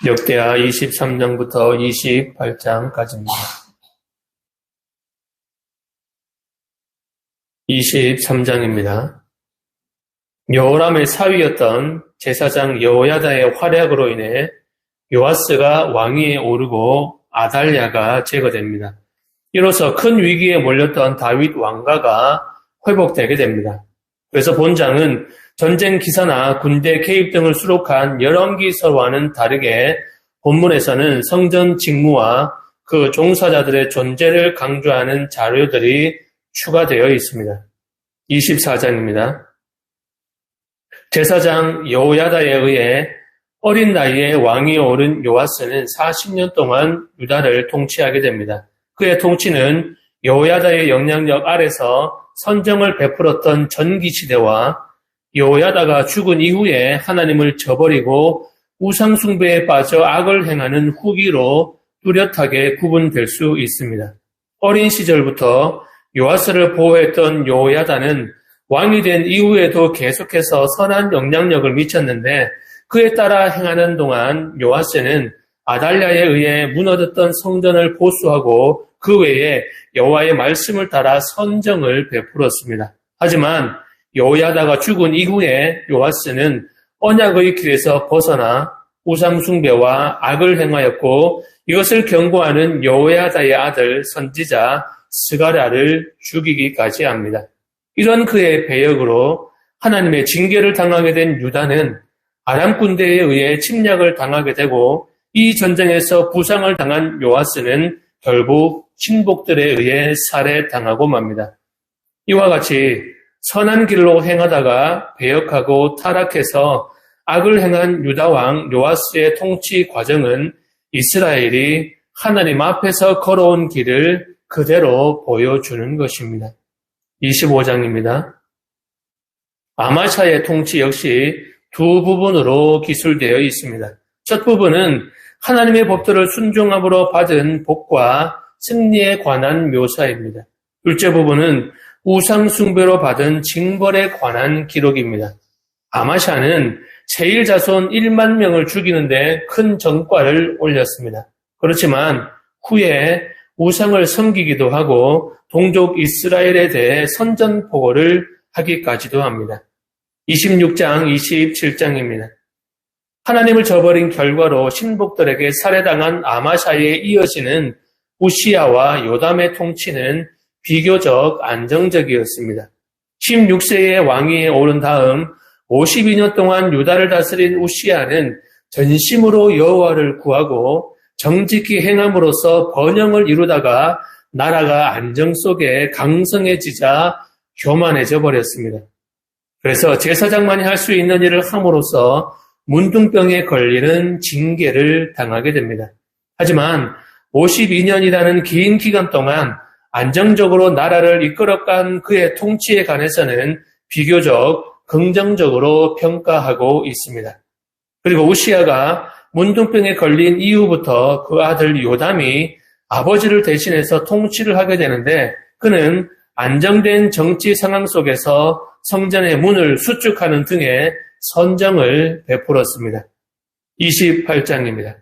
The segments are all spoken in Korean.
역대하 23장부터 28장까지입니다. 23장입니다. 여호람의 사위였던 제사장 여호야다의 활약으로 인해 요아스가 왕위에 오르고 아달랴가 제거됩니다. 이로써 큰 위기에 몰렸던 다윗 왕가가 회복되게 됩니다. 그래서 본장은 전쟁 기사나 군대 개입 등을 수록한 열왕기서와는 다르게 본문에서는 성전 직무와 그 종사자들의 존재를 강조하는 자료들이 추가되어 있습니다. 24장입니다. 제사장 여호야다에 의해 어린 나이에 왕위에 오른 요아스는 40년 동안 유다를 통치하게 됩니다. 그의 통치는 여호야다의 영향력 아래서 선정을 베풀었던 전기시대와 여호야다가 죽은 이후에 하나님을 저버리고 우상숭배에 빠져 악을 행하는 후기로 뚜렷하게 구분될 수 있습니다. 어린 시절부터 요아스를 보호했던 여호야다는 왕이 된 이후에도 계속해서 선한 영향력을 미쳤는데 그에 따라 행하는 동안 요아스는 아달랴에 의해 무너졌던 성전을 보수하고 그 외에 여호와의 말씀을 따라 선정을 베풀었습니다. 하지만 여호야다가 죽은 이후에 요아스는 언약의 길에서 벗어나 우상숭배와 악을 행하였고 이것을 경고하는 여호야다의 아들 선지자 스가랴를 죽이기까지 합니다. 이런 그의 배역으로 하나님의 징계를 당하게 된 유다는 아람 군대에 의해 침략을 당하게 되고 이 전쟁에서 부상을 당한 요아스는 결국 친복들에 의해 살해당하고 맙니다. 이와 같이 선한 길로 행하다가 배역하고 타락해서 악을 행한 유다왕 요아스의 통치 과정은 이스라엘이 하나님 앞에서 걸어온 길을 그대로 보여주는 것입니다. 25장입니다. 아마샤의 통치 역시 두 부분으로 기술되어 있습니다. 첫 부분은 하나님의 법도를 순종함으로 받은 복과 승리에 관한 묘사입니다. 둘째 부분은 우상숭배로 받은 징벌에 관한 기록입니다. 아마샤는 세일 자손 1만 명을 죽이는데 큰 전과를 올렸습니다. 그렇지만 후에 우상을 섬기기도 하고 동족 이스라엘에 대해 선전포고를 하기까지도 합니다. 26장, 27장입니다. 하나님을 저버린 결과로 신복들에게 살해당한 아마샤에 이어지는 우시야와 요담의 통치는 비교적 안정적이었습니다. 16세의 왕위에 오른 다음 52년 동안 유다를 다스린 우시야는 전심으로 여호와를 구하고 정직히 행함으로써 번영을 이루다가 나라가 안정 속에 강성해지자 교만해져 버렸습니다. 그래서 제사장만이 할 수 있는 일을 함으로써 문둥병에 걸리는 징계를 당하게 됩니다. 하지만 52년이라는 긴 기간 동안 안정적으로 나라를 이끌어간 그의 통치에 관해서는 비교적 긍정적으로 평가하고 있습니다. 그리고 우시야가 문둥병에 걸린 이후부터 그 아들 요담이 아버지를 대신해서 통치를 하게 되는데 그는 안정된 정치 상황 속에서 성전의 문을 수축하는 등의 선정을 베풀었습니다. 28장입니다.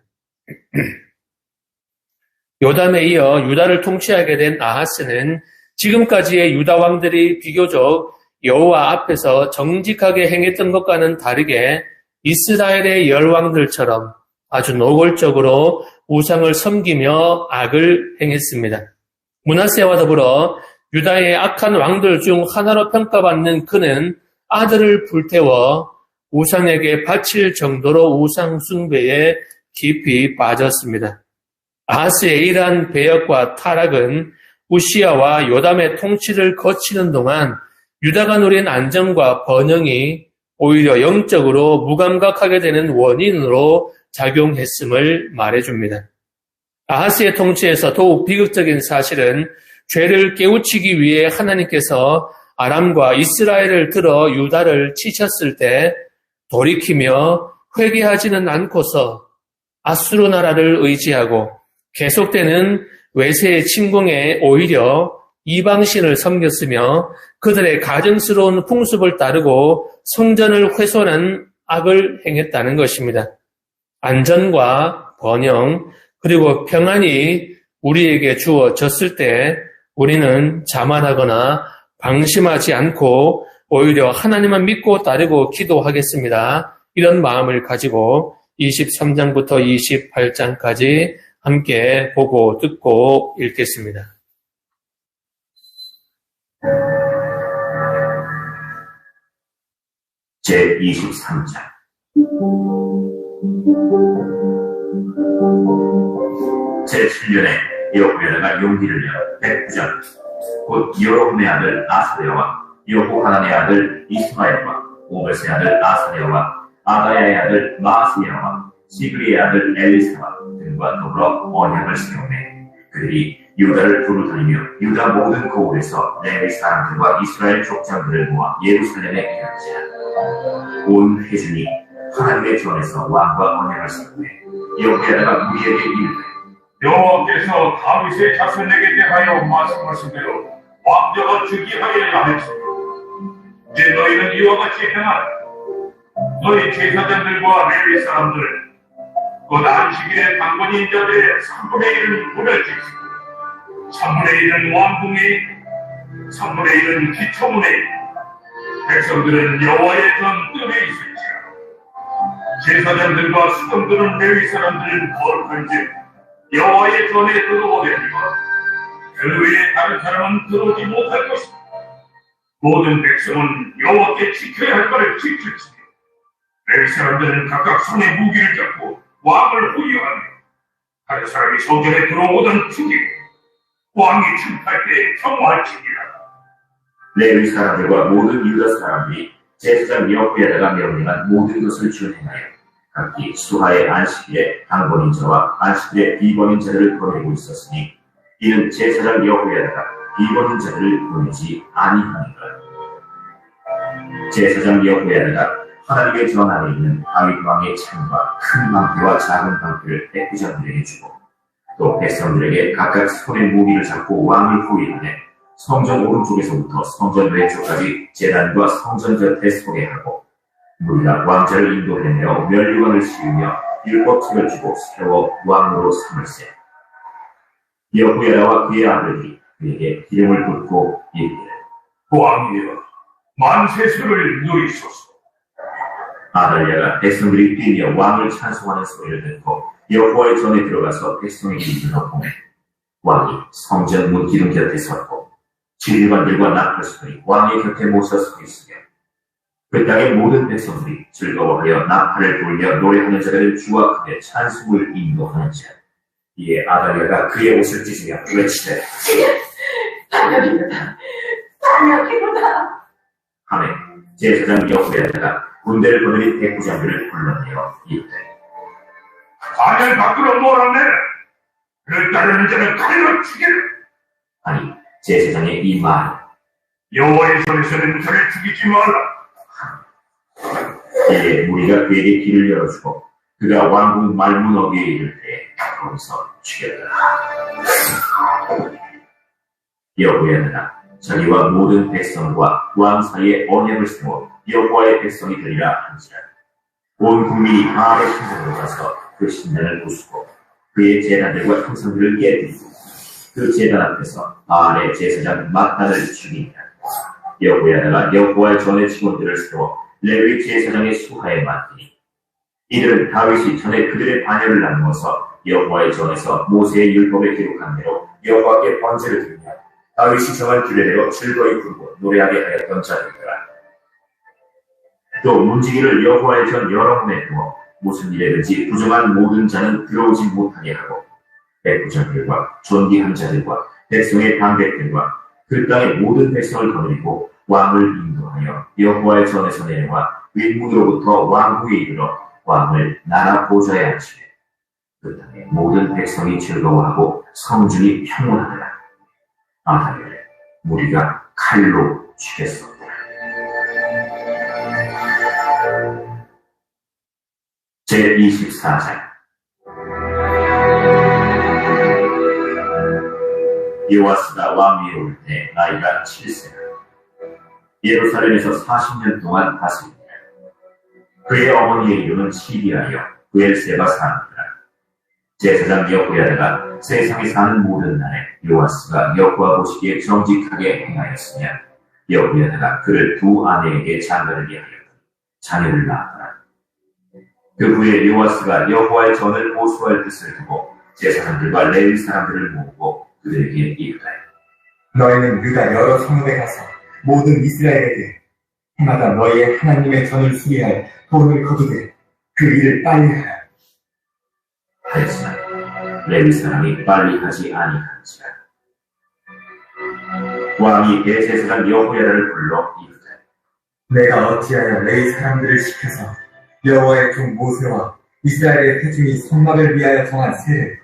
요담에 이어 유다를 통치하게 된 아하스는 지금까지의 유다 왕들이 비교적 여호와 앞에서 정직하게 행했던 것과는 다르게 이스라엘의 열왕들처럼 아주 노골적으로 우상을 섬기며 악을 행했습니다. 므낫세와 더불어 유다의 악한 왕들 중 하나로 평가받는 그는 아들을 불태워 우상에게 바칠 정도로 우상 숭배에 깊이 빠졌습니다. 아하스의 이러한 배역과 타락은 우시야와 요담의 통치를 거치는 동안 유다가 누린 안정과 번영이 오히려 영적으로 무감각하게 되는 원인으로 작용했음을 말해줍니다. 아하스의 통치에서 더욱 비극적인 사실은 죄를 깨우치기 위해 하나님께서 아람과 이스라엘을 들어 유다를 치셨을 때 돌이키며 회개하지는 않고서 아수르 나라를 의지하고 계속되는 외세의 침공에 오히려 이방신을 섬겼으며 그들의 가증스러운 풍습을 따르고 성전을 훼손한 악을 행했다는 것입니다. 안전과 번영 그리고 평안이 우리에게 주어졌을 때 우리는 자만하거나 방심하지 않고 오히려 하나님만 믿고 따르고 기도하겠습니다. 이런 마음을 가지고 23장부터 28장까지 함께 보고 듣고 읽겠습니다. 제23장 제7년에 여호야다가 용기를 내어 백부장 곧 여로함의 아들 아사랴와 여호하난의 아들 이스마엘과 오벳의 아들 아사랴와 아다야의 아들 마아스야와 시그리의 아들 엘리사와 등과 더불어 언약을 세우매 그들이 유다를 두루 다니며 유다 모든 고을에서 레위 사람들과 이스라엘 족장들을 모아 예루살렘에 이르는지라. 온 회중이 하나님의 전에서 왕과 언약을 세우매 여호야다가 우리에게 이르되 여호와께서 다윗의 자손에게 대하여 말씀하신 대로 왕조가 주기 하여야 하시오. 이제 너희는 이와 같이 행하라. 너희 제사장들과 레위 사람들 곧 안식일에 강권인 자들의 3분의 1은 불을 지키고 3분의 1은 왕궁에 3분의 1은 기초문에 백성들은 여호와의 전뜰에 있을지라. 제사장들과 수금들은 레위 사람들은 거룩한즉 여호와의 전에 들어오려니와 그 외에 다른 사람은 들어오지 못할 것이다. 모든 백성은 여호와께 지켜야 할 바를 지킬지니 레위 사람들은 각각 손에 무기를 잡고 왕을 후유하며 다른 사람이 성전에 들어오던 죽이고 왕이 침탈 때 평화할지니라. 레위 사람들과 모든 유다 사람들이 제사장 여호야다가 명령한 모든 것을 준행하여 각기 수하의 안식일에 강권인 자와 안식일에 비번인 자들을 보내고 있었으니 이는 제사장 여호야다가 비번인 자들을 보내지 아니하니라. 제사장 여호야다가 하나님의 전 안에 있는 다윗 왕의 창과 큰 방패와 작은 방패를 백부장들에게 주고 또 백성들에게 각각 손에 무기를 잡고 왕을 후위하되 성전 오른쪽에서부터 성전 왼쪽까지 제단과 성전 곁에 서게 하고 무리가 왕자를 인도해내어 면류관을 씌우며 율법책을 주고 세워 왕으로 삼을세. 여호야다와 그의 아들이 그에게 기름을 붓고 이르되 왕이여 만세수를 누리소서. 아달랴가 백성들이 뛰며 왕을 찬송하는 소리를 듣고 여호와의 전에 들어가서 백성에게 이르러 보매 왕이 성전 문 기둥 곁에 섰고 지휘관들과 나팔수들이 왕의 곁에 모셔 서 있으며 그 땅의 모든 백성들이 즐거워하여 나팔을 불며 노래하는 자들을 주와 크게 찬송을 인도하는지라. 이에 아달랴가 그의 옷을 찢으며 외치되 반역이로다 반역이로다 하매 제사장 여호야다가 군대를 보내린 백부장들을 불러내어 이르되 관을 밖으로 몰아내라. 그를 따르는 자는 칼로 죽이라. 아니 제사장의 이 말은 여호와의 손에서는 저를 죽이지 말라. 이에 무리가 그에게 길을 열어주고 그가 왕궁 말문 어귀에 이를 때에 거기서 죽였더라. 여호야다가 자기와 모든 백성과 왕 사이에 언약을 세워 여호와의 백성이 되리라 한지라. 온 국민이 바알의 신전으로 가서 그 신전을 부수고 그의 제단들과 형상들을 깨뜨리고 그 제단 앞에서 바알의 제사장 mat단을 죽이니라. 여호야다가 여호와의 전의 직원들을 세워 레위 제사장의 수하에 맡기니 이들은 다윗이 전에 그들의 반열을 나누어서 여호와의 전에서 모세의 율법에 기록한 대로 여호와께 번제를 드리며 다윗이 정한 규례대로 즐거이 부르고 노래하게 하였던 자들이더라. 또 문지기를 여호와의 전 여러 문에 두어 무슨 일에든지 부정한 모든 자는 들어오지 못하게 하고 백부장들과 존귀한 자들과 백성의 방백들과 그 땅의 모든 백성을 거느리고 왕을 인도하여 여호와의 전에서 내려와 윗문으로부터 왕후에 이르러 왕을 나라 보좌에 앉히되 그 땅의 모든 백성이 즐거워하고 성중이 평온하더라. 아달랴를 무리가 칼로 죽였었더라. 제24장 요아스가 왕위에 올 때 나이가 7세라. 예루살렘에서 40년 동안 다스립니다. 그의 어머니의 이름은 시비아여 부엘세바 사람이라. 제사장 여호야다가 세상에 사는 모든 날에 요아스가 여호와 보시기에 정직하게 행하였으며 여호야다가 그를 두 아내에게 장가들게 하였더니 자녀를 낳았더라. 그 후에 요아스가 여호와의 전을 보수할 뜻을 두고 제사장들과 레위 사람들을 모으고 그들에게 이르되 너희는 유다 여러 성읍에 가서 모든 이스라엘에게 해마다 너희의 하나님의 전을 수리할 돈을 거두되 그 일을 빨리 하라. 하였으나 레위 사람이 빨리 하지 아니한지라. 왕이 대제사장 여호야다를 불러 이르되 내가 어찌하여 레위 사람들을 시켜서 여호와의 종 모세와 이스라엘의 회중이 성막을 위하여 정한 세를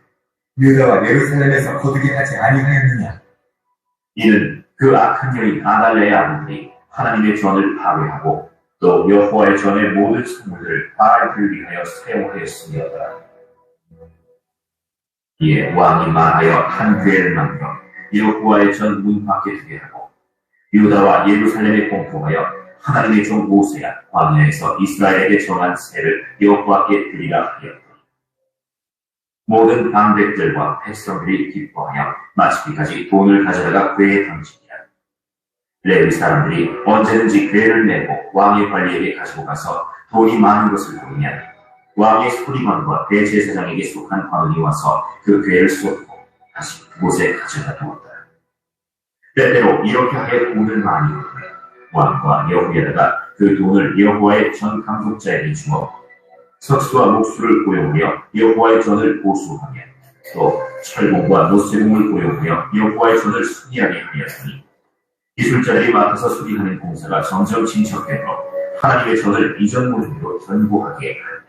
유다와 예루살렘에서 거두게 하지 아니하였느냐. 이는 그 악한 여인 아달랴의 아들들이 하나님의 전을 파괴하고 또 여호와의 전의 모든 성물들을 바알을 위하여 세워하였음이었더라. 이에 왕이 말하여 한 괴를 만들어 여호와의 전 문 밖에 두게 하고 유다와 예루살렘에 공포하여 하나님의 종 모세야 광야에서 이스라엘에게 정한 세를 여호와께 드리라 하였더니 모든 방백들과 백성들이 기뻐하여 마치기까지 돈을 가져다가 궤에 던지니라. 레위 사람들이 언제든지 궤를 메고 왕의 관리에게 가지고 가서 돈이 많은 것을 보이면 왕의 소리관과 대제사장에게 속한 관원이 와서 그 궤를 쏟고 다시 그곳에 가져다 두었다. 때때로 이렇게 하여 돈을 많이 얻으며 왕과 여호야다가 그 돈을 여호와의 전 감독자에게 주어 석수와 목수를 고용하여 여호와의 전을 보수하며 또 철공과 노쇠공을 고용하여 여호와의 전을 수리하게 하였으니 기술자들이 맡아서 수리하는 공사가 점점 진척되어 하나님의 전을 이전 모습으로 견고하게 하였다.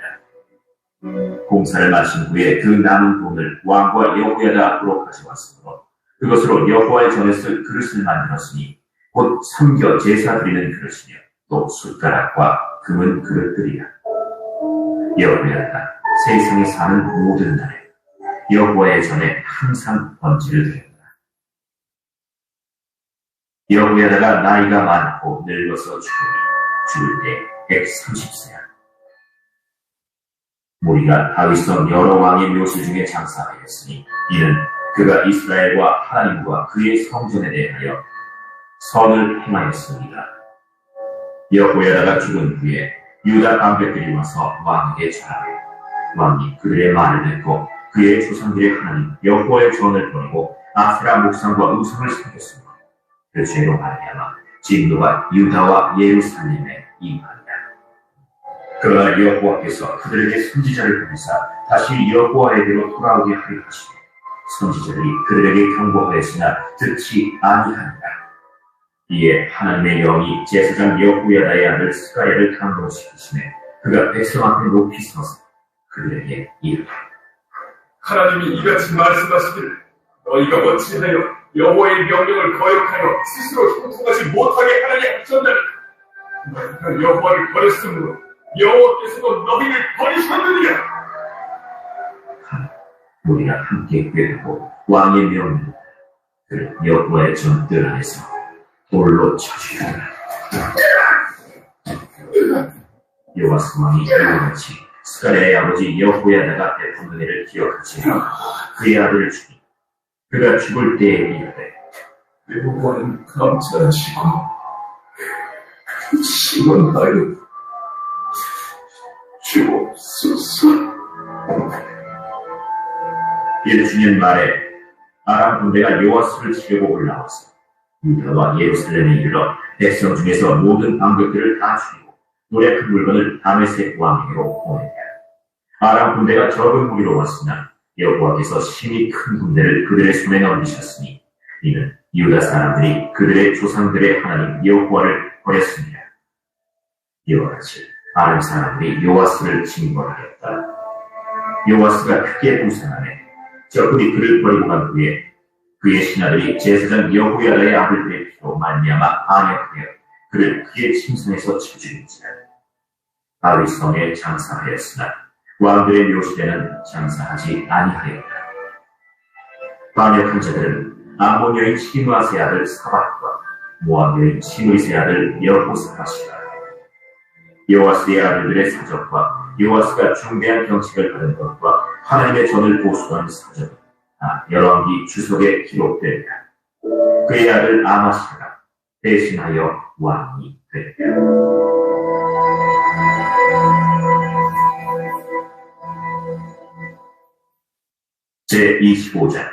공사를 마친 후에 그 남은 돈을 왕과 여호야다 앞으로 가져왔으므로 그것으로 여호와의 전에 쓸 그릇을 만들었으니 곧 삼겨 제사 드리는 그릇이며 또 숟가락과 금은 그릇들이라. 여호야다가 세상에 사는 모든 날에 여호와의 전에 항상 번제를 드렸다. 여호야다가 나이가 많고 늙어서 죽을 때 130세야. 무리가 다윗성 여러 왕의 묘실 중에 장사하였으니 이는 그가 이스라엘과 하나님과 그의 성전에 대하여 선을 행하였습니다. 여호야다가 죽은 후에 유다 방백들이 와서 왕에게 전하되 왕이 그들의 말을 듣고 그의 조상들의 하나님 여호와의 전을 버리고 아세라 목상과 우상을 섬겼으므로 그 죄로 말미암아 진노가 유다와 예루살렘에 임하니라. 그러나 여호와께서 그들에게 선지자를 보내사 다시 여호와에게로 돌아오게 하려 하시고 선지자들이 그들에게 경고하였으나 듣지 아니하니라. 이에 하나님의 영이 제사장 여호야다의 아들 스가랴를 강동시키시매 그가 백성 앞에 높이 서서 그들에게 이르되 하나님이 이같이 말씀하시기를 너희가 어찌하여 여호와의 명령을 거역하여 스스로 형통하지 못하게 하느냐 하셨나니 너희가 여호와를 버렸으므로 여호와께서도 너희를 버리셨느니라. 우리가 함께 꾀하고 왕의 명령을 그를 여호와의 전뜰 안에서 돌로 쳐주리라. 요아스 왕이 이같이 스가랴의 아버지 여호야다가 베푼 은혜를 기억하지 그의 아들을 죽이 그가 죽을 때에 이르되 여호와는 감찰하시고 시원하여 주옵소서. 1주년 말에 아람 군대가 요아스를 치려고 올라와서 유다와 예루살렘에 이르러 백성 중에서 모든 방백들을 다 죽이고 노략한 물건을 다메섹 왕에게로 보냈다. 아람 군대가 적은 무기로 왔으나 여호와께서 심히 큰 군대를 그들의 손에 넘기셨으니 이는 유다 사람들이 그들의 조상들의 하나님 여호와를 버렸습니다. 이와 같이 아람 사람들이 요아스를 징벌하였다. 요아스가 크게 부상하며 적군이 그를 버리고 간 후에 그의 신하들이 제사장 여호야다의 아들들의 피로 말미암아 반역하여 그를 그의 침상에서 쳐죽인지라. 다윗성에 장사하였으나 왕들의 묘실에는 장사하지 아니하였다. 반역한 자들은 암몬 여인 시므아스의 아들 사밧과 모압 여인 시므이스의 아들 여호사밧이라. 요아스의 아들들의 사적과 요아스가 중대한 경책을 받은 것과 하나님의 전을 보수한 사적 다 열왕기 주석에 기록되리라. 그의 아들 아마시아가 대신하여 왕이 되리라. 제25장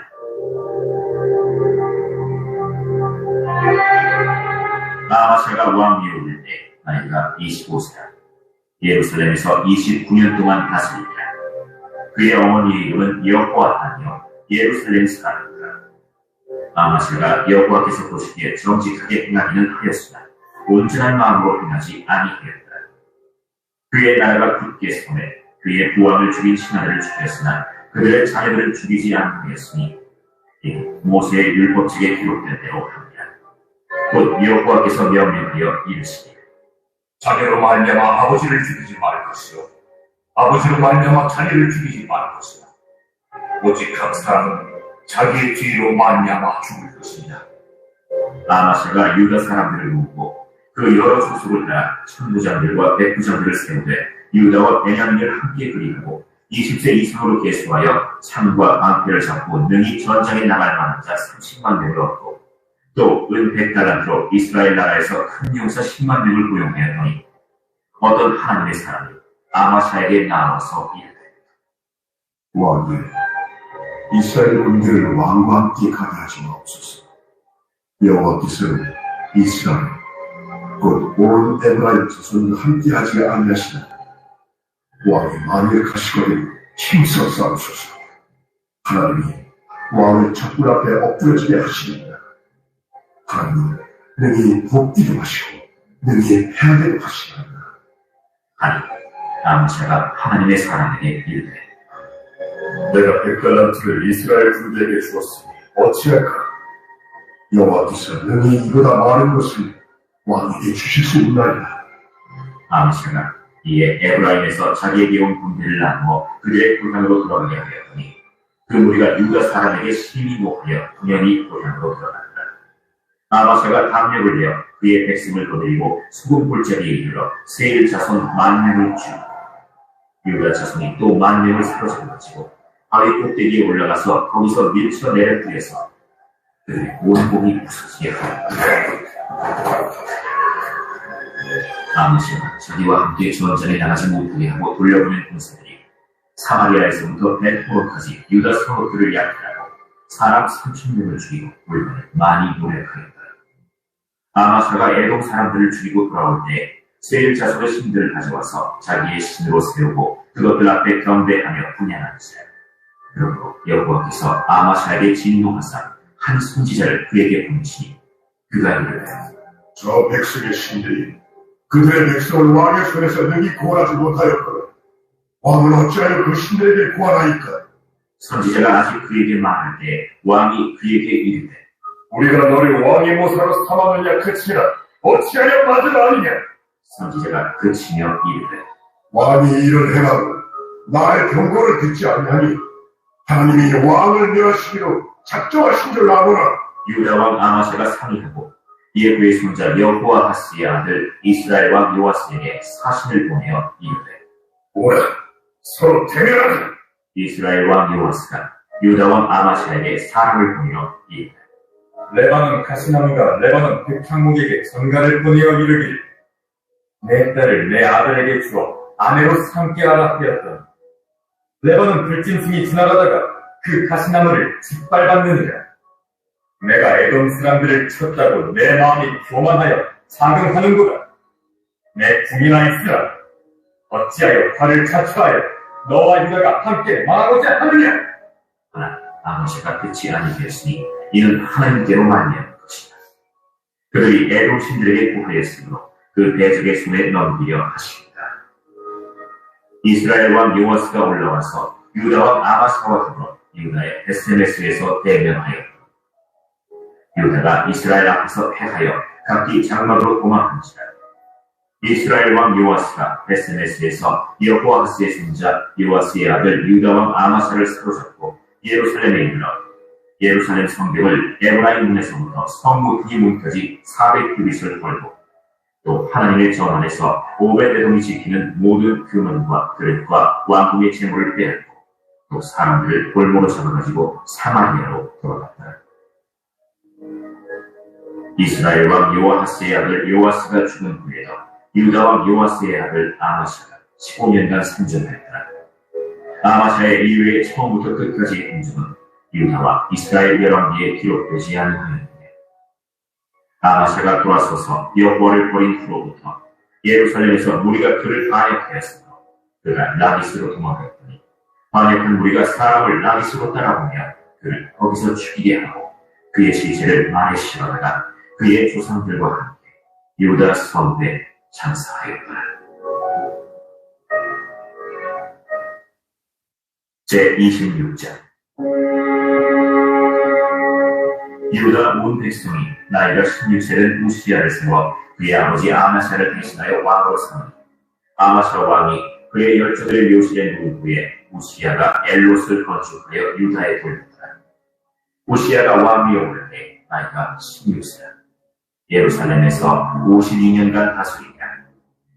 아마시아가 왕위에 오를 때 나이가 25세라. 예루살렘에서 29년 동안 다스리니라. 그의 어머니의 이름은 여호아하며 예루살렘 사람이라. 아마시아가 여호와께서 보시기에 정직하게 행하기는 하였으나 온전한 마음으로 행하지 아니하였다. 그의 나라가 굳게 섬에 그의 부왕을 죽인 신하들을 죽였으나 그들의 자녀들을 죽이지 아니하였으니 이는 모세의 율법책에 기록된 대로 합니다. 곧 여호와께서 명령하여 이르시되 자녀로 말미암아 아버지를 죽이지 말 것이요 아버지로 말미암아 자녀를 죽이지 말 것이다. 오직 각 사람은 자기의 죄로 말미암아 죽을 것이다. 아마시아가 유다 사람들을 모으고 그 여러 소속을 따라 천부장들과 백부장들을 세우되 유다와 베냐민을 함께 그리하고 20세 이상으로 계수하여 창과 방패를 잡고 능히 전장에 나갈 만한 자 30만 명을 얻고 또 은 100달란트로 이스라엘 나라에서 큰 용사 10만 명을 고용하였더니 어떤 하나님의 사람이 아마시아에게 나와서 이르되 왕이 이스라엘 군대를 왕과 함께 가게 하지 마옵소서. 여호와께서는 이스라엘 곧 온 에브라임 자손과 함께하지 아니하시나 왕이 만일 가시거든 힘써 싸우소서. 하나님이 왕을 적군 앞에 엎드러지게 하시니라. 하나님은 능히 복디도 하시고 능히 해하게도 하시나이다. 하니 아마시아가 하나님의 사람에게 이르되 내가 100달란트를 이스라엘 군대에게 주었으니 어찌할까? 여호와께서 능히 이보다 많은 것을 왕에게 주실 수 있나이다. 아마시아가 이에 에브라임에서 자기에게 온 군대를 나누어 그들의 고향으로 돌아가게 하였더니 그 무리가 유다 사람에게 심히 노하여 분연히 고향으로 돌아간다. 아마시아가 담력을 내어 그의 백성을 거느리고 소금 골짜기에 이르러 세일 자손 10,000명을 죽이고 유다 자손이 또 10,000명을 사로잡아가지고 바위 꼭대기에 올라가서 거기서 밀쳐내려 뿌려서 그들의 온 몸이 부서지게 하였다. 아마시아가 자기와 함께 전장에 나가지 못하게 하고 돌려보낸 군사들이 사마리아에서부터 벳호로까지 유다 성읍들을 약탈하고 사람 3,000명을 죽이고 물건을 많이 노력하였다. 아마시아가 에돔 사람들을 죽이고 돌아올 때 세일 자손의 신들을 가져와서 자기의 신으로 세우고 그것들 앞에 경배하며 분양하였어요. 그러므로 여호와께서 아마시아에게 진노하사 한 선지자를 그에게 보내시니 그가 이르되 저 백성의 신들이 그들의 백성을 왕의 손에서 능히 구원하지 못하였거든 왕은 어찌하여 그 신들에게 구원하니까? 선지자가 아직 그에게 말할 때 왕이 그에게 이르되 우리가 너를 왕의 모사로 삼았느냐 그치라 어찌하여 맞을 아니냐. 선지자가 그치며 이르되 왕이 이를 행하고 나의 경고를 듣지 아니하니 하나님이 왕을 멸하시기로 작정하신 줄 아노라. 유다 왕 아마시아가 상의하고 이에 그의 손자 여호아하스의 아들 이스라엘 왕 요아스에게 사신을 보내어 이르되 오라 서로 대면하자. 이스라엘 왕 요아스가 유다 왕 아마시아에게 사람을 보내어 이르되 레바논 가시나무가 레바논 백향목에게 전가를 보내어 이르기를 내 딸을 내 아들에게 주어 아내로 삼게 하라 하였다. 레바논 들짐승이 지나가다가 그 가시나무를 짓밟았느니라. 내가 에돔 사람들을 쳤다고 내 마음이 교만하여 자긍하는구나. 내 궁이나 있으라. 어찌하여 화를 자초하여 너와 유다가 함께 망하고자 하느냐. 하나 아마시아가 듣지 아니하였으니 이는 하나님께로 말미암은 것이다. 그들이 에돔 신들에게 구하였으므로 그 대적의 손에 넘기려 하십니다. 이스라엘 왕 요아스가 올라와서 유다 왕 아마시아와 더불어 유다의 베스메스에서 대면하였다. 유다가 이스라엘 앞에서 패하여 각기 장막으로 도망한지라. 이스라엘 왕 요아스가 베스메스에서 여호아하스의 손자 요아스의 아들 유다 왕 아마시아를 사로잡고 예루살렘에 이르러 예루살렘 성벽을 에브라임 문에서부터 성문 이 문까지 400규빗을 헐고 또 하나님의 전 안에서 오베데돔이 지키는 모든 금은과 그릇과 왕궁의 재물을 빼앗고 또 사람들을 골모로 잡아가지고 사마리아로 돌아갔다. 이스라엘 왕 요아하스의 아들 요아스가 죽은 후에도 유다 왕 요아스의 아들 아마샤가 15년간 상전하였다. 아마샤의 이후에 처음부터 끝까지의 행적은 유다와 이스라엘 열왕기에 기록되지 아니하였는데 아마샤가 돌아서서 여호와를 버린 후로부터 예루살렘에서 무리가 그를 반역하였으므로 그가 라기스로 도망했더니 반역한 무리가 사람을 라기스로 따라오며 그를 거기서 죽이게 하고 그의 시체를 말에 실어다가 그의 조상들과 함께 유다 성읍에 장사하였다. 제26장 유다 온 백성이 나이가 16세 된 우시야를 세워 그의 아버지 아마샤를 대신하여 왕으로 삼으니 아마샤 왕이 그의 열조들의 묘실에 누운 후에 우시야가 엘롯을 건축하여 유다에 돌렸다. 우시야가 왕위에 오를 때 나이가 16세라. 예루살렘에서 52년간 다스리니라.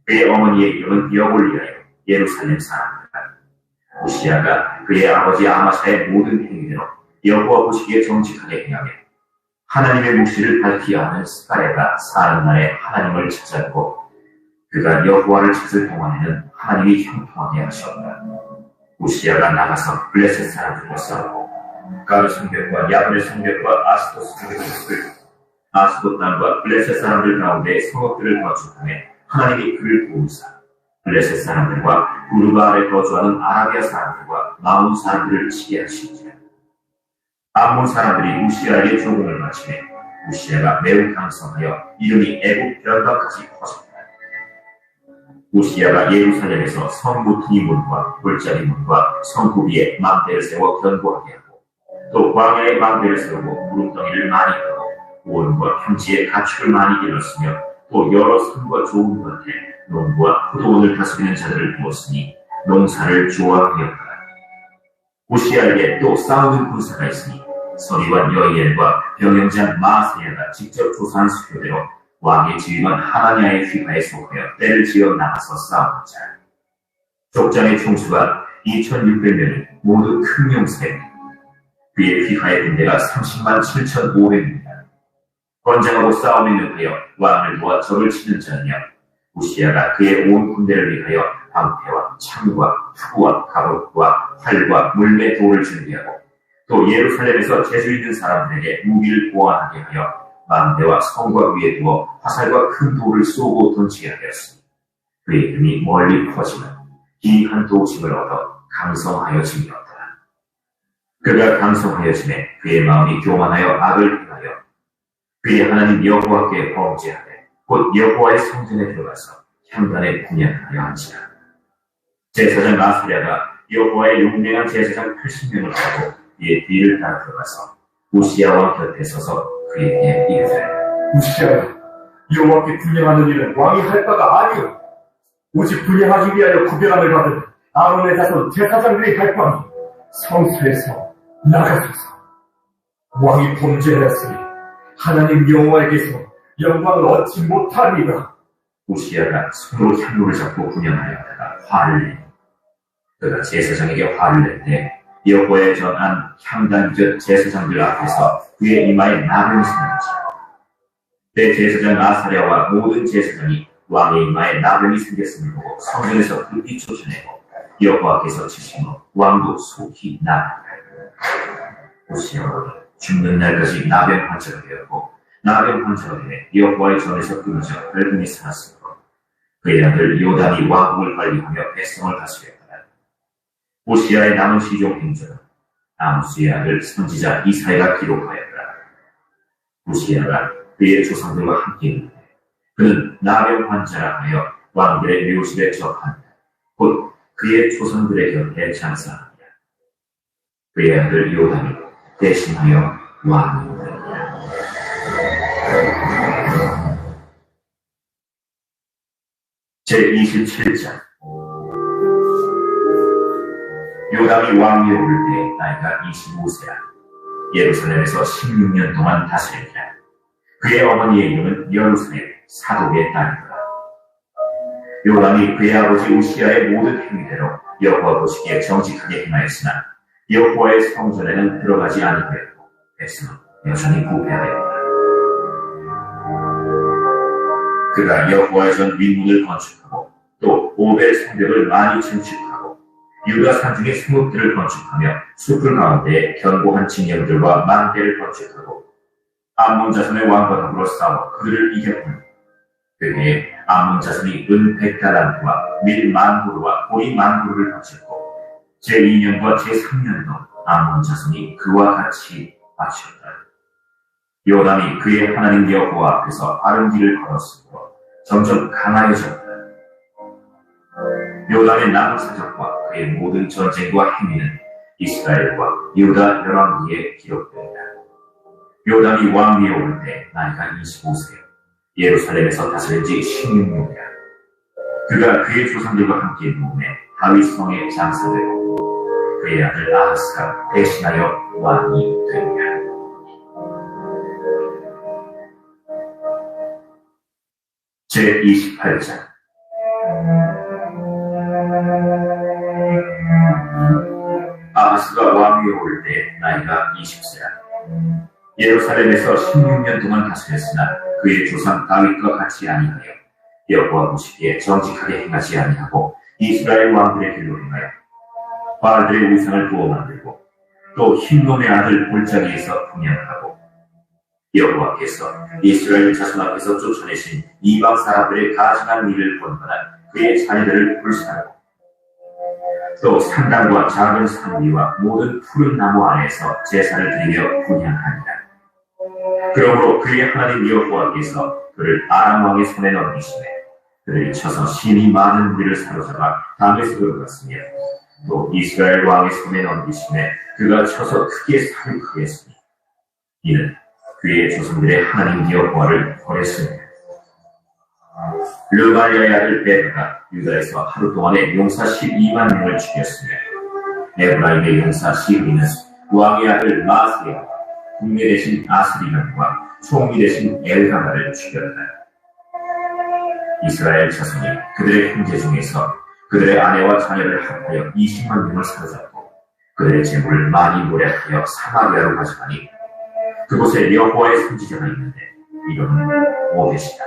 그의 어머니의 이름은 여골리아요 예루살렘 사람이다. 우시야가 그의 아버지 아마샤의 모든 행위대로 여호와 보시기에 정직하게 행하며 하나님의 묵시를 밝히 아는 스가랴가 사는 날에 하나님을 찾았고 그가 여호와를 찾을 동안에는 하나님이 형통하게 하셨다. 우시야가 나가서 블레셋 사람들과 싸우고 가르 성벽과 야분의 성벽과 아스도 성벽을 쓰고 아스도 땅과 블레셋 사람들 가운데 성읍들을 건축하며 하나님이 그를 도우사 블레셋 사람들과 우르바알에 거주하는 아라비아 사람들과 마온 사람들을 치게 하시니라. 암몬 사람들이 우시야에게 조공을 마치매 우시야가 매우 강성하여 이름이 애굽 변방까지 퍼졌다. 우시야가 예루살렘에서 성 모퉁이 문과 골짜기 문과 성구비에 망대를 세워 견고하게 하고 또 광야에 망대를 세우고 무릎덩이를 많이 하고 온과 평지에 가축을 많이 길렀으며 또 여러 산과 좋은 밭에 농부와 포도원을 다스리는 자들을 두었으니 농사를 좋아하였다. 우시야에게 또 싸우는 군사가 있으니 서리관 여이엘과 병영장 마세야가 직접 조사한 수표대로 왕의 지휘관 하나냐의 휘하에 속하여 때를 지어 나가서 싸우는 자. 족장의 총수가 2600명이 모두 큰 용사였다. 그의 휘하의 군대가 30만 7,500명이다. 건장하고 싸움에 능하여 왕을 도와 적을 치는 자며 우시야가 그의 온 군대를 위하여 방패와 창과 투구와 갑옷과 활과 물매 돌을 준비하고 또 예루살렘에서 재주 있는 사람들에게 무기를 보완하게 하여 망대와 성곽 위에 두어 화살과 큰 돌을 쏘고 던지게 하였으니 그의 이름이 멀리 퍼지며 기이한 도심을 얻어 강성하여짐이었다. 그가 강성하여짐에 그의 마음이 교만하여 악을 행하여 그의 하나님 여호와께 범죄하되 곧 여호와의 성전에 들어가서 향단에 분양하려 한지라. 제사장 아사랴가 여호와의 용맹한 제사장 80명을 하고 그의 뒤를 따라 들어가서 우시야 왕 곁에 서서 그에게 이르되 우시야야, 여호와께 분양하는 일은 왕이 할 바가 아니오. 오직 분양하기 위하여 구별함을 받은 아론의 자손 제사장들이 할 바니 성소에서 나가소서. 왕이 범죄하였으니 하나님 여호와에게서 영광을 얻지 못하리라. 우시야가 손으로 향로를 잡고 분양하였다가 화를 내니 그가 제사장에게 화를 낼 때 여호와의 전한 향단 곁 제사장들 앞에서 그의 이마에 나병이 생겼지라. 대제사장 아사랴와 모든 제사장이 왕의 이마에 나병이 생겼음을 보고 성전에서 급히 쫓아내고 여호와께서 치심으로 왕도 속히 나가니라. 우시야가 죽는 날까지 나병 환자가 되었고 나병 환자가 되매 여호와의 전에서 끊어져 늙은이 살았으므로 그의 아들 요담이 왕국을 관리하며 백성을 다스렸다. 우시야의 남은 시종 행적은 아모스의 아들 선지자 이사야가 기록하였다. 우시야가 그의 조상들과 함께 있는데 그는 나병 환자라 하여 왕들의 묘실에 접한다. 곧 그의 조상들의 곁에 장사합니다. 그의 아들 요담이 대신하여 왕이 되었다. 제27장 요담이 왕위에 오를 때 나이가 25세라. 예루살렘에서 16년 동안 다스렸다. 그의 어머니의 이름은 여루살렘 사독의 딸이다. 요람이 그의 아버지 우시아의 모든 행위대로 여호와 보시기에 정직하게 행하였으나 여호와의 성전에는 들어가지 아니하였고 백성은 여전히 부패하였다. 그가 여호와의 전 민문을 건축하고 또 오벨 성벽을 많이 증축하고 유다 산중의 성읍들을 건축하며 숲을 가운데 견고한 진영들과 망대를 건축하고 암몬 자손의 왕과 더불어 싸워 그들을 이겼고 그에 암몬 자손이 은 100달란트와 밀 10,000그루와 보리 10,000그루를 바쳤고 제2년과 제3년도 암몬 자손이 그와 같이 바쳤다. 요람이 그의 하나님 여호와 앞에서 바른 길을 걸었으므로 점점 강하여졌다. 요람의 남은 사적과 그의 모든 전쟁과 행위는 이스라엘과 유다 열왕기에 기록된다. 요람이 왕 위에 오를 때 나이가 25세요. 예루살렘에서 다스린 지 16년이라. 그가 그의 조상들과 함께 누움에 다윗성에 장사되고 그의 아들 아하스가 대신하여 왕이 되니라. 제28장 아하스가 왕 위에 오를 때 나이가 20세라. 예루살렘에서 16년 동안 다스렸으나 그의 조상 다윗과 같이 아니하여 여호와 보시기에 정직하게 행하지 아니하고 이스라엘 왕들의 길로 행하여 바알들의 우상을 부어 만들고 또 흰놈의 아들 골짜기에서 분양하고 여호와께서 이스라엘 자손 앞에서 쫓아내신 이방 사람들의 가증한 일을 본받아 그의 자녀들을 불사하고 또 산당과 작은 산 위와 모든 푸른 나무 안에서 제사를 드리며 분향하니라. 그러므로 그의 하나님 여호와께서 그를 아람 왕의 손에 넘기시매 그를 쳐서 신이 많은 무리를 사로잡아 다메섹으로 갔으며 또 이스라엘 왕의 손에 넘기시매 그가 쳐서 크게 사륙하게 했으니 이는 그의 조상들의 하나님 여호와를 버렸습니다. 르발리아의 아들 베드가 유다에서 하루 동안에 용사 12만 명을 죽였으며 에브라임의 용사 시브리는 왕의 아들 마스야 국내 대신 아스리간과 총리 대신 엘가나를 죽였다. 이스라엘 자손이 그들의 형제 중에서 그들의 아내와 자녀를 합하여 20만 명을 사로잡고 그들의 재물을 많이 노략하여 사마리아로 가져가니 그곳에 여호와의 선지자가 있는데 이름은 오벳이다.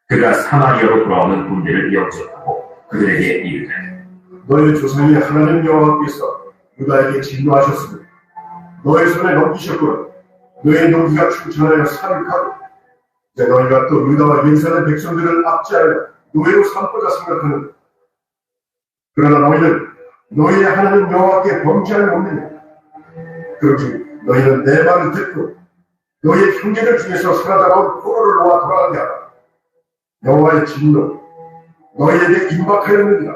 그가 사마리아로 돌아오는 군대를 영접하고 그들에게 이르되 너희 조상이 하나님 여호와께서 유다에게 진노하셨으니 너의 손에 넘기셨고 너의 농기가 충천하여 사륙하고 이제 너희가 또 유다와 예루살렘 백성들을 압제하여 노예로 삼고자 생각하는가. 그러나 너희는 너희의 하나님 여호와께 범죄하지 못느냐. 그러지 너희는 내 말을 듣고 너희의 형제들 중에서 살아나온 포로를 놓아 돌아가게 하라. 여호와의 진노 너희에게 임박하였느니라.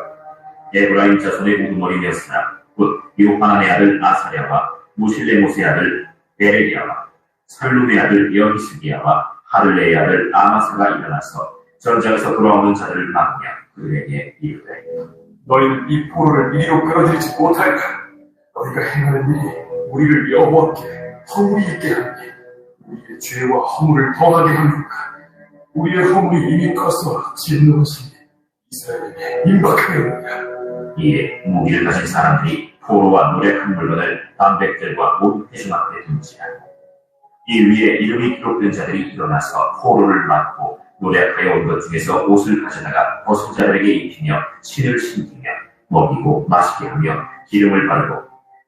에브라임 자손의 우두머리였으나 곧 요하난의 아들 아사랴와 무실레못의 아들 베레기야와 살룸의 아들 여히스기야와 하를레의 아들 아마사가 일어나서 전장에서 돌아오는 자들을 막으며 그들에게 이르되 너희는 이 포로를 이리로 끌어들이지 못할까. 너희가 행하는 일이 우리를 여호와께 허물이 있게 하니 우리의 죄와 허물을 더하게 하는가. 우리의 허물이 이미 커서 진노하시니 이스라엘에게 임박하였느냐. 이에 무기를 가진 사람들이 포로와 노략한 물건을 방백들과 모든 회중 앞에 둔지라. 이 위에 이름이 기록된 자들이 일어나서 포로를 맞고 노략하여 온 것 중에서 옷을 가져다가 벗은 자들에게 입히며 신을 신기며 먹이고 마시게 하며 기름을 바르고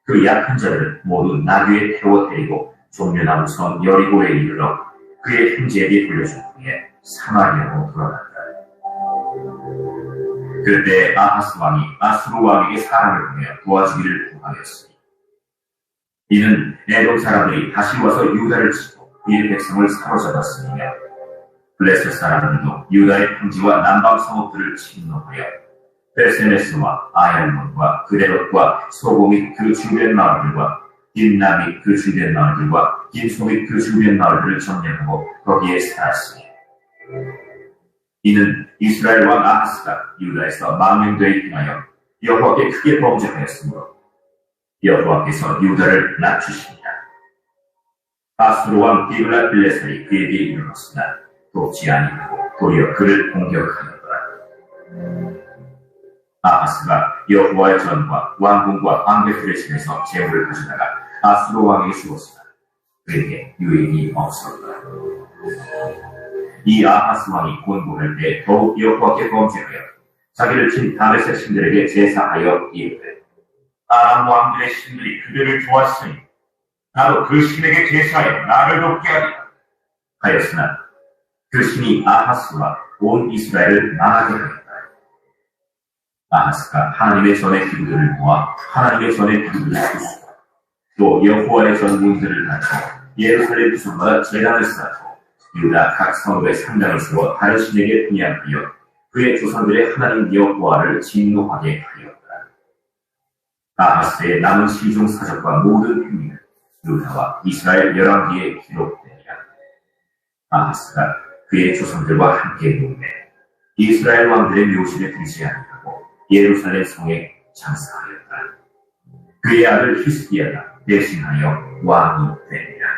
그 약한 자들은 모두 나귀에 태워 데리고 종려나무 성 여리고에 이르러 그의 형제에게 돌려준 후에 사마리아로 돌아갔다. 그때 아하스 왕이 아수르 왕에게 사람을 보내 도와주기를 구하였으니 이는 에돔 사람들이 다시 와서 유다를 치고 그의 백성을 사로잡았으며 블레셋 사람들도 유다의 평지와 남방 성읍들을 침노하여 베세메스와 아얄몬과 그레롯과 소고 및 그 주변 마을들과 딘나 및 그 주변 마을들과 긴소 및 그 주변 마을들을 점령하고 거기에 살았으니 이는 이스라엘 왕 아하스가 유다에서 망명되어 있하여 여호와께 크게 범죄하였으므로 여호와께서 유다를 낮추십니다. 아수르 왕 디블라빌레살이 그에게 이르렀으나 돕지 아니하고 도리어 그를 공격하였더라. 아하스가 여호와의 전과 왕궁과 방백들의 집에서 재물을 가져다가 아수르 왕에게 주었으나 그에게 유익이 없었다. 이 아하스 왕이 곤고할 때 더욱 여호와께 범죄하여 자기를 친 다메섹 신들에게 제사하여 이르되 아람 왕들의 신들이 그들을 좋아하시니 나도 그 신에게 제사하여 나를 돕게 하리라 하였으나 그 신이 아하스와 온 이스라엘을 망하게 하였다. 아하스가 하나님의 전의 기구들을 모아 하나님의 전의 기구들을 부수고 또 여호와의 전 문들을 닫고 예루살렘 구성마다 제단을 쌓고 유다 각 성읍에 상당을 세워 다른 신에게 분양하여 그의 조상들의 하나님 여호와를 진노하게 하였다. 아하스의 남은 시종 사적과 모든 행위는 유다와 이스라엘 열왕기에 기록되니라. 아하스가 그의 조상들과 함께 농내 이스라엘 왕들의 묘실에 들지 아니하고 예루살렘 성에 장사하였다. 그의 아들 히스기야가 대신하여 왕이 되니라.